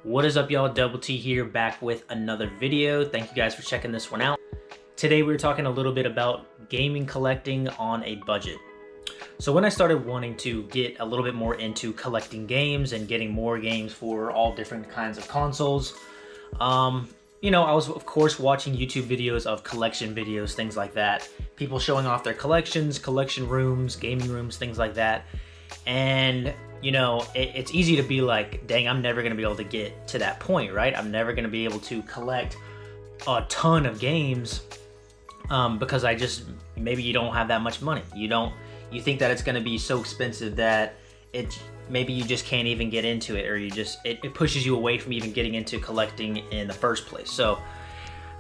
What is up, y'all? Double T here, back with another video. Thank you guys for checking this one out. Today we're talking a little bit about gaming collecting on a budget. So when I started wanting to get a little bit more into collecting games and getting more games for all different kinds of consoles, I was of course watching YouTube videos of collection videos, things like that. People showing off their collections, collection rooms, gaming rooms, things like that. And it's easy to be like, dang, I'm never going to be able to get to that point, right? I'm never going to be able to collect a ton of games because maybe you don't have that much money. You think that it's going to be so expensive that maybe you just can't even get into it, or it pushes you away from even getting into collecting in the first place. So,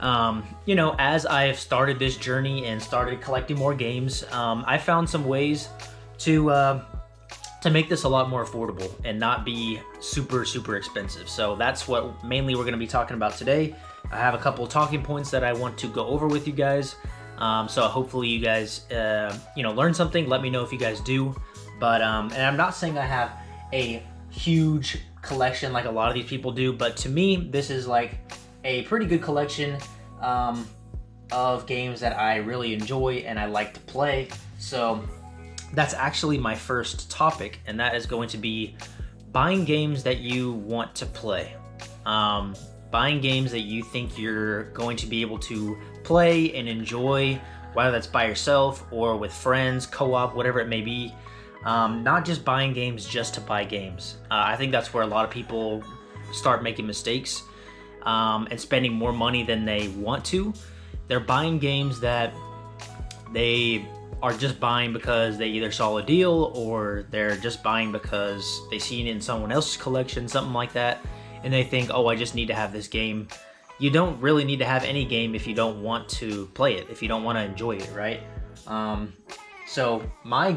as I have started this journey and started collecting more games, I found some ways to make this a lot more affordable and not be super, super expensive. So that's what mainly we're going to be talking about today. I have a couple of talking points that I want to go over with you guys. So hopefully you guys, learn something. Let me know if you guys do. But, and I'm not saying I have a huge collection like a lot of these people do, but to me, this is like a pretty good collection of games that I really enjoy and I like to play. So that's actually my first topic, and that is going to be buying games that you want to play. Buying games that you think you're going to be able to play and enjoy, whether that's by yourself or with friends, co-op, whatever it may be. Not just buying games just to buy games. I think that's where a lot of people start making mistakes and spending more money than they want to. They're buying games that they are just buying because they either saw a deal or they're just buying because they seen it in someone else's collection, something like that, and they think, oh, I just need to have this game. You don't really need to have any game if you don't want to play it, if you don't want to enjoy it, right? So my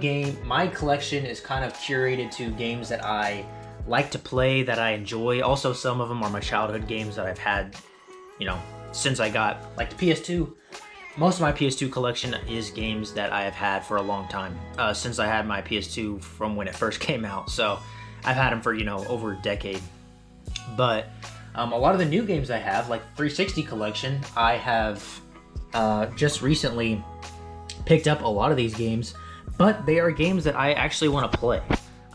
collection is kind of curated to games that I like to play, that I enjoy. Also, some of them are my childhood games that I've had, since I got like the PS2. Most of my PS2 collection is games that I have had for a long time, since I had my PS2 from when it first came out. So I've had them for, over a decade. But a lot of the new games I have, like 360 collection, I have just recently picked up a lot of these games, but they are games that I actually want to play.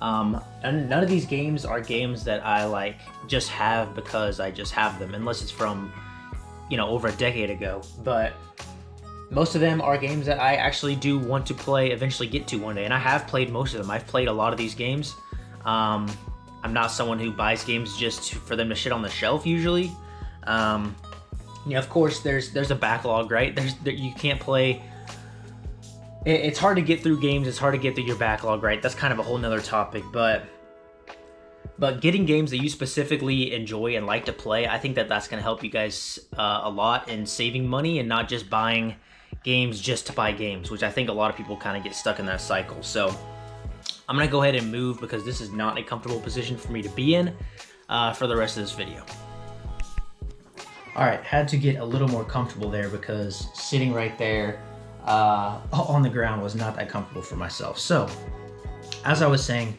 And none of these games are games that I just have because I just have them, unless it's from, over a decade ago. But most of them are games that I actually do want to play, eventually get to one day, and I have played most of them. I've played a lot of these games. I'm not someone who buys games just for them to shit on the shelf usually. Of course, there's a backlog, right? You can't play. It's hard to get through games. It's hard to get through your backlog, right? That's kind of a whole nother topic, but getting games that you specifically enjoy and like to play, I think that's going to help you guys a lot in saving money and not just buying games just to buy games, which I think a lot of people kind of get stuck in that cycle. So I'm going to go ahead and move because this is not a comfortable position for me to be in for the rest of this video. All right, had to get a little more comfortable there because sitting right there on the ground was not that comfortable for myself. So as I was saying,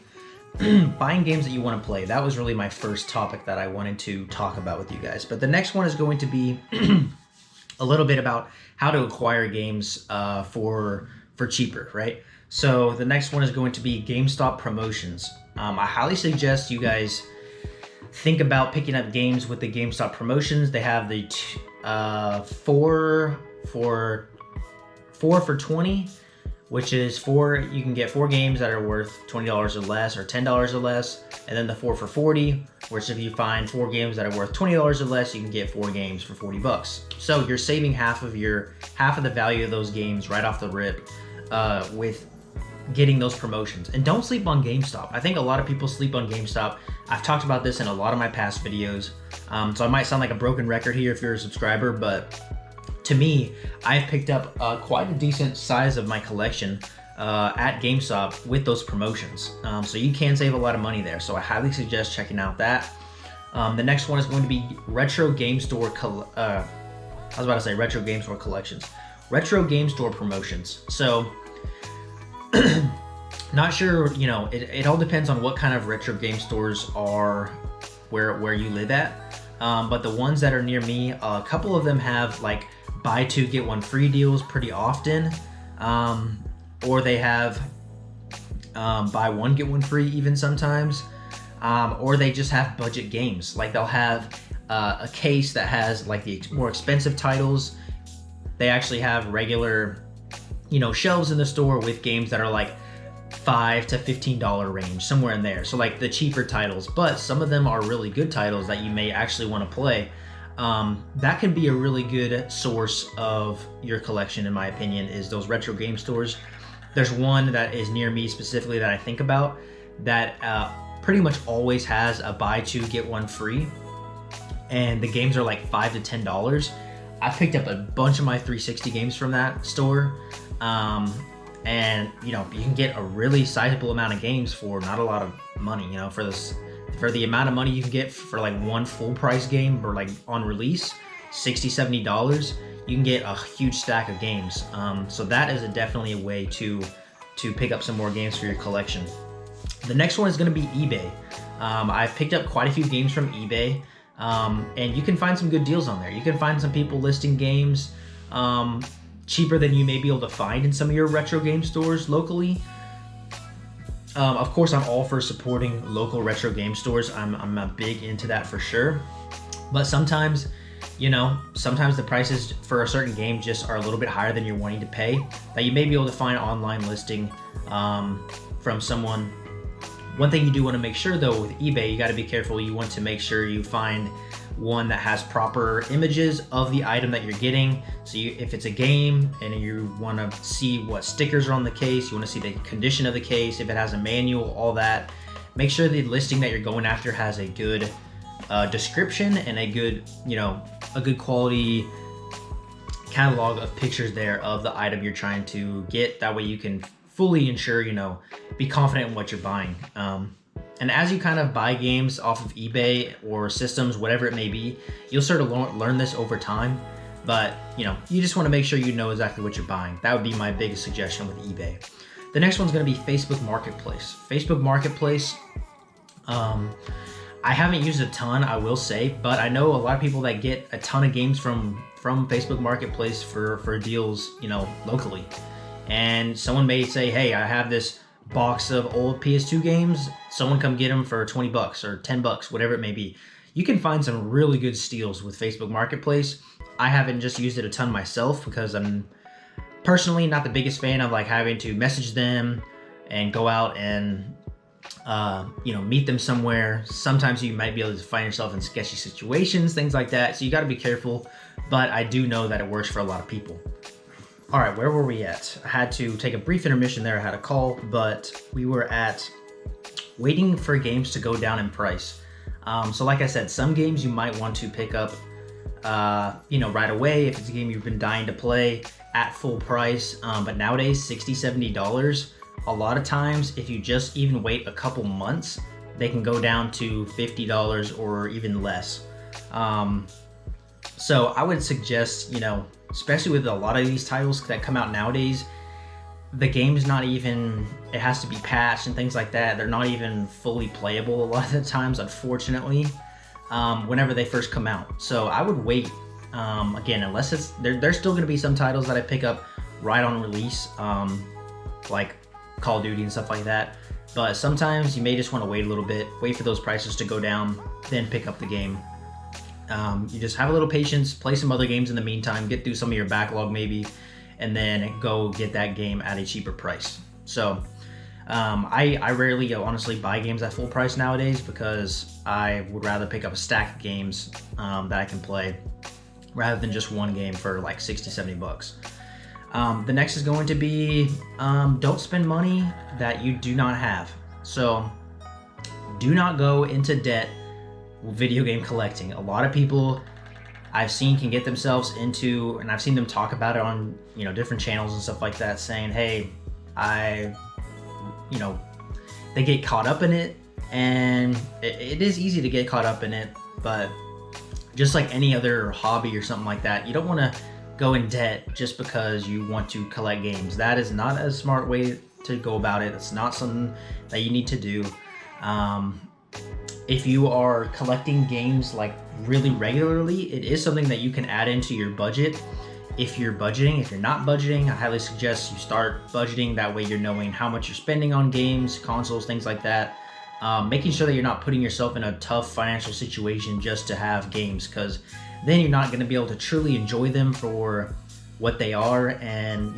buying games that you want to play, that was really my first topic that I wanted to talk about with you guys. But the next one is going to be a little bit about how to acquire games for cheaper, right? So the next one is going to be GameStop promotions. I highly suggest you guys think about picking up games with the GameStop promotions. They have the 4 for 20, which is you can get 4 games that are worth $20 or less, or $10 or less, and then the 4 for 40, which if you find 4 games that are worth $20 or less, you can get 4 games for $40. So you're saving half of the value of those games right off the rip with getting those promotions. And don't sleep on GameStop. I think a lot of people sleep on GameStop. I've talked about this in a lot of my past videos, so I might sound like a broken record here if you're a subscriber, but to me, I've picked up quite a decent size of my collection at GameStop with those promotions. So you can save a lot of money there. So I highly suggest checking out that. The next one is going to be Retro Game Store Retro Game Store Collections. Retro Game Store promotions. So not sure, it all depends on what kind of retro game stores are where you live at. But the ones that are near me, a couple of them have like buy two get one free deals pretty often, or they have buy one get one free even sometimes, or they just have budget games. Like they'll have a case that has like the more expensive titles. They actually have regular, you know, shelves in the store with games that are like $5 to $15 range, somewhere in there. So like the cheaper titles, but some of them are really good titles that you may actually want to play. That can be a really good source of your collection, in my opinion, is those retro game stores. There's one that is near me specifically that I think about that pretty much always has a buy two get one free, and the games are like $5 to $10. I picked up a bunch of my 360 games from that store, and you know, you can get a really sizable amount of games for not a lot of money. You know, for the amount of money you can get for like one full price game, or like on release, $60-$70, you can get a huge stack of games. So that is definitely a way to pick up some more games for your collection. The next one is going to be eBay. I've picked up quite a few games from eBay, and you can find some good deals on there. You can find some people listing games cheaper than you may be able to find in some of your retro game stores locally. Of course, I'm all for supporting local retro game stores. I'm big into that for sure. But sometimes, you know, sometimes the prices for a certain game just are a little bit higher than you're wanting to pay, that you may be able to find online listing from someone. One thing you do want to make sure though with eBay, you got to be careful. You want to make sure you find one that has proper images of the item that you're getting. So if it's a game and you want to see what stickers are on the case, you want to see the condition of the case, if it has a manual, all that. Make sure the listing that you're going after has a good description and a good, you know, a good quality catalog of pictures there of the item you're trying to get. That way you can fully ensure, you know, be confident in what you're buying. And as you kind of buy games off of eBay or systems, whatever it may be, you'll sort of learn this over time. But, you know, you just want to make sure you know exactly what you're buying. That would be my biggest suggestion with eBay. The next one's going to be Facebook Marketplace. Facebook Marketplace, I haven't used a ton, I will say, but I know a lot of people that get a ton of games from Facebook Marketplace for deals, you know, locally. And someone may say, hey, I have this box of old PS2 games, someone come get them for 20 bucks or 10 bucks, whatever it may be. You can find some really good steals with Facebook Marketplace. I haven't just used it a ton myself because I'm personally not the biggest fan of like having to message them and go out and you know, meet them somewhere. Sometimes you might be able to find yourself in sketchy situations, things like that. So you got to be careful, but I do know that it works for a lot of people. All right, where were we at? I had to take a brief intermission there. I had a call, but we were at waiting for games to go down in price. So like I said, some games you might want to pick up, you know, right away if it's a game you've been dying to play at full price. But nowadays, $60, $70. A lot of times, if you just even wait a couple months, they can go down to $50 or even less. So I would suggest, you know, especially with a lot of these titles that come out nowadays, the game's not even, it has to be patched and things like that. They're not even fully playable a lot of the times, unfortunately, whenever they first come out. So I would wait, again, unless it's, there's still gonna be some titles that I pick up right on release, like Call of Duty and stuff like that. But sometimes you may just wanna wait a little bit, wait for those prices to go down, then pick up the game. You just have a little patience, play some other games in the meantime, get through some of your backlog maybe, and then go get that game at a cheaper price. So I rarely honestly buy games at full price nowadays because I would rather pick up a stack of games that I can play rather than just one game for like 60, 70 bucks. The next is going to be don't spend money that you do not have. So do not go into debt video game collecting. A lot of people I've seen can get themselves into, and I've seen them talk about it on, you know, different channels and stuff like that, saying, hey, you know, they get caught up in it, and it is easy to get caught up in it, but just like any other hobby or something like that, you don't want to go in debt just because you want to collect games. That is not a smart way to go about it. It's not something that you need to do. If you are collecting games like really regularly, it is something that you can add into your budget. If you're budgeting, if you're not budgeting, I highly suggest you start budgeting. That way you're knowing how much you're spending on games, consoles, things like that. Making sure that you're not putting yourself in a tough financial situation just to have games, because then you're not going to be able to truly enjoy them for what they are, and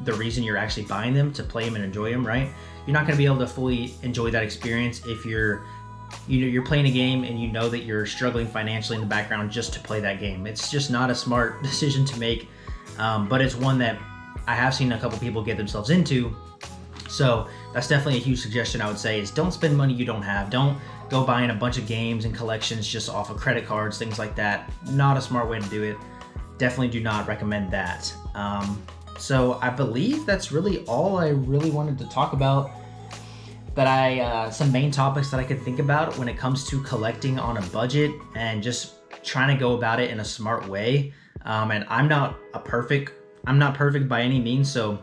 the reason you're actually buying them, to play them and enjoy them, right? You're not going to be able to fully enjoy that experience if you're playing a game and you know that you're struggling financially in the background just to play that game. It's just not a smart decision to make, but it's one that I have seen a couple people get themselves into. So that's definitely a huge suggestion I would say, is don't spend money you don't have. Don't go buying a bunch of games and collections just off of credit cards, things like that. Not a smart way to do it. Definitely do not recommend that. So I believe that's really all I really wanted to talk about. Some main topics that I could think about when it comes to collecting on a budget and just trying to go about it in a smart way. And I'm not perfect by any means. So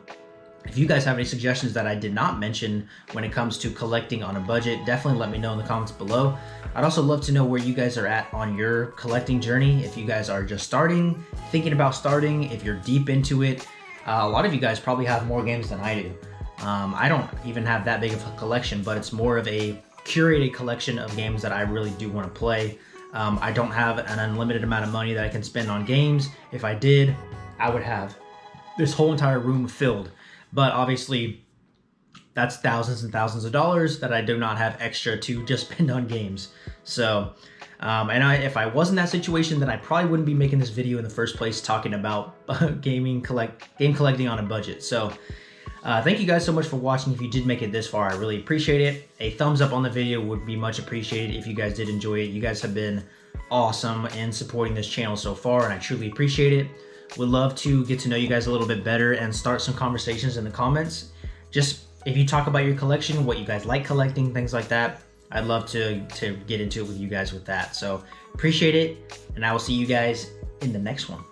if you guys have any suggestions that I did not mention when it comes to collecting on a budget, definitely let me know in the comments below. I'd also love to know where you guys are at on your collecting journey. If you guys are just starting, thinking about starting, if you're deep into it. A lot of you guys probably have more games than I do. I don't even have that big of a collection, but it's more of a curated collection of games that I really do want to play. I don't have an unlimited amount of money that I can spend on games. If I did, I would have this whole entire room filled. But obviously, that's thousands and thousands of dollars that I do not have extra to just spend on games. So, if I was in that situation, then I probably wouldn't be making this video in the first place, talking about game collecting on a budget. So, thank you guys so much for watching. If you did make it this far, I really appreciate it. A thumbs up on the video would be much appreciated if you guys did enjoy it. You guys have been awesome in supporting this channel so far, and I truly appreciate it. Would love to get to know you guys a little bit better and start some conversations in the comments. Just if you talk about your collection, what you guys like collecting, things like that, I'd love to get into it with you guys with that. So appreciate it, and I will see you guys in the next one.